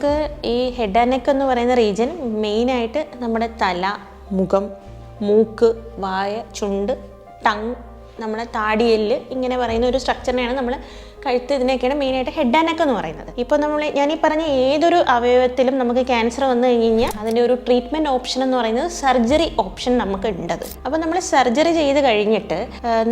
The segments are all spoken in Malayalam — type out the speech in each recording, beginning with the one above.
നമുക്ക് ഈ ഹെഡ് ആൻഡ് നെക്ക് എന്ന് പറയുന്ന റീജിയൻ മെയിനായിട്ട് നമ്മുടെ തല, മുഖം, മൂക്ക്, വായ, ചുണ്ട്, ടങ്, നമ്മുടെ താടിയെല്ല് ഇങ്ങനെ പറയുന്ന ഒരു സ്ട്രക്ചറിനെയാണ് നമ്മൾ കഴുത്ത്, ഇതിനൊക്കെയാണ് മെയിനായിട്ട് ഹെഡ് ആൻഡ് നെക്ക് എന്ന് പറയുന്നത്. ഇപ്പോൾ ഞാൻ ഈ പറഞ്ഞ ഏതൊരു അവയവത്തിലും നമുക്ക് ക്യാൻസർ വന്നു കഴിഞ്ഞാൽ അതിൻ്റെ ഒരു ട്രീറ്റ്മെൻറ്റ് ഓപ്ഷൻ എന്ന് പറയുന്നത് സർജറി ഓപ്ഷൻ നമുക്ക് ഉണ്ടത്. അപ്പോൾ നമ്മൾ സർജറി ചെയ്ത് കഴിഞ്ഞിട്ട്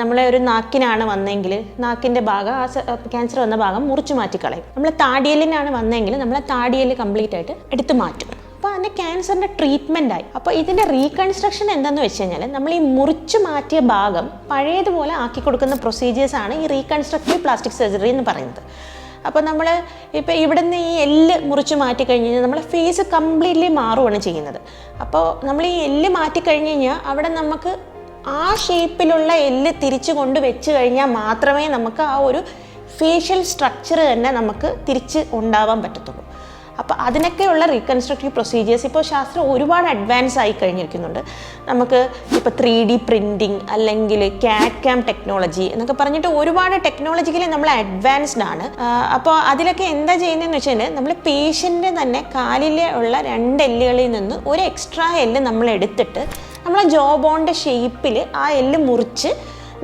നമ്മളെ ഒരു നാക്കിനാണ് വന്നെങ്കിൽ നാക്കിൻ്റെ ഭാഗം, ആ ക്യാൻസർ വന്ന ഭാഗം മുറിച്ച് മാറ്റിക്കളയും. നമ്മൾ താടിയെല്ലിനാണ് വന്നെങ്കിൽ നമ്മളെ താടിയെല്ല് കംപ്ലീറ്റ് ആയിട്ട് എടുത്തു മാറ്റും. അപ്പോൾ അതിൻ്റെ ക്യാൻസറിൻ്റെ ട്രീറ്റ്മെൻറ്റായി. അപ്പോൾ ഇതിൻ്റെ റീകൺസ്ട്രക്ഷൻ എന്താണെന്ന് വെച്ച് കഴിഞ്ഞാൽ നമ്മൾ ഈ മുറിച്ച് മാറ്റിയ ഭാഗം പഴയതുപോലെ ആക്കി കൊടുക്കുന്ന പ്രൊസീജിയേഴ്സാണ് ഈ റീകൺസ്ട്രക്റ്റീവ് പ്ലാസ്റ്റിക് സർജറി എന്ന് പറയുന്നത്. അപ്പോൾ നമ്മൾ ഇപ്പോൾ ഇവിടെ നിന്ന് ഈ എല്ല് മുറിച്ച് മാറ്റി കഴിഞ്ഞ് കഴിഞ്ഞാൽ നമ്മളെ ഫേസ് കംപ്ലീറ്റ്ലി മാറുകയാണ് ചെയ്യുന്നത്. അപ്പോൾ നമ്മൾ ഈ എല്ല് മാറ്റി കഴിഞ്ഞ് കഴിഞ്ഞാൽ അവിടെ നമുക്ക് ആ ഷേപ്പിലുള്ള എല്ല് തിരിച്ചു കൊണ്ട് വെച്ച് കഴിഞ്ഞാൽ മാത്രമേ നമുക്ക് ആ ഒരു ഫേഷ്യൽ സ്ട്രക്ചർ തന്നെ നമുക്ക് തിരിച്ച് ഉണ്ടാവാൻ പറ്റത്തുള്ളൂ. അപ്പോൾ അതിനൊക്കെയുള്ള റീകൺസ്ട്രക്റ്റീവ് പ്രൊസീജിയേഴ്സ് ഇപ്പോൾ ശാസ്ത്രം ഒരുപാട് അഡ്വാൻസ് ആയി കഴിഞ്ഞിരിക്കുന്നുണ്ട്. നമുക്ക് ഇപ്പോൾ 3D പ്രിൻറ്റിങ് അല്ലെങ്കിൽ CAD/CAM ടെക്നോളജി എന്നൊക്കെ പറഞ്ഞിട്ട് ഒരുപാട് ടെക്നോളജിക്കലി നമ്മൾ അഡ്വാൻസ്ഡ് ആണ്. അപ്പോൾ അതിലൊക്കെ എന്താ ചെയ്യുന്നതെന്ന് വെച്ചാൽ നമ്മൾ പേഷ്യൻ്റ് തന്നെ കാലിലെ ഉള്ള 2 എല്ലുകളിൽ നിന്ന് ഒരു എക്സ്ട്രാ എല്ല് നമ്മൾ എടുത്തിട്ട് നമ്മളെ ജോ ബോണിൻ്റെ ഷേപ്പിൽ ആ എല്ല് മുറിച്ച്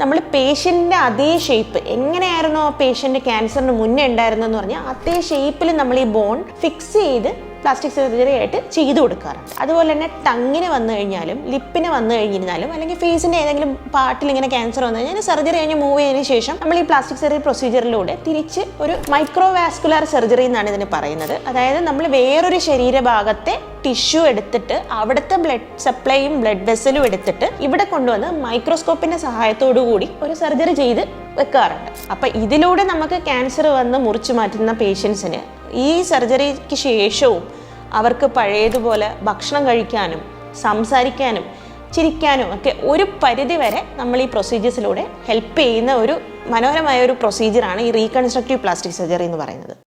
നമ്മൾ പേഷ്യൻ്റെ അതേ ഷേപ്പ് എങ്ങനെയായിരുന്നോ ആ പേഷ്യൻ്റ് ക്യാൻസറിന് മുന്നേ ഉണ്ടായിരുന്നെന്ന് പറഞ്ഞാൽ അതേ ഷേപ്പിൽ നമ്മൾ ഈ ബോൺ ഫിക്സ് ചെയ്ത് പ്ലാസ്റ്റിക് സർജറി ആയിട്ട് ചെയ്തു കൊടുക്കാറുണ്ട്. അതുപോലെ തന്നെ ടങ്ങിന് വന്നു കഴിഞ്ഞാലും ലിപ്പിന് വന്നു കഴിഞ്ഞിരുന്നാലും അല്ലെങ്കിൽ ഫേസിൻ്റെ ഏതെങ്കിലും പാർട്ടിൽ ഇങ്ങനെ ക്യാൻസർ വന്നു കഴിഞ്ഞാൽ സർജറി കഴിഞ്ഞ് മൂവ് ചെയ്തതിന് ശേഷം നമ്മൾ ഈ പ്ലാസ്റ്റിക് സർജറി പ്രൊസീജിയറിലൂടെ തിരിച്ച് ഒരു മൈക്രോവാസ്കുലർ സർജറി എന്നാണ് ഇതിന് പറയുന്നത്. അതായത് നമ്മൾ വേറൊരു ശരീരഭാഗത്തെ ടിഷ്യൂ എടുത്തിട്ട് അവിടുത്തെ ബ്ലഡ് സപ്ലൈയും ബ്ലഡ് വെസലും എടുത്തിട്ട് ഇവിടെ കൊണ്ടുവന്ന് മൈക്രോസ്കോപ്പിൻ്റെ സഹായത്തോടു കൂടി ഒരു സർജറി ചെയ്ത് വെക്കാറുണ്ട്. അപ്പം ഇതിലൂടെ നമുക്ക് ക്യാൻസർ വന്ന് മുറിച്ചു മാറ്റുന്ന പേഷ്യൻസിന് ഈ സർജറിക്ക് ശേഷവും അവർക്ക് പഴയതുപോലെ ഭക്ഷണം കഴിക്കാനും സംസാരിക്കാനും ചിരിക്കാനും ഒക്കെ ഒരു പരിധി വരെ നമ്മൾ ഈ പ്രൊസീജിയേഴ്സിലൂടെ ഹെൽപ്പ് ചെയ്യുന്ന ഒരു മനോഹരമായ ഒരു പ്രൊസീജിയറാണ് ഈ റീകൺസ്ട്രക്റ്റീവ് പ്ലാസ്റ്റിക് സർജറി എന്ന് പറയുന്നത്.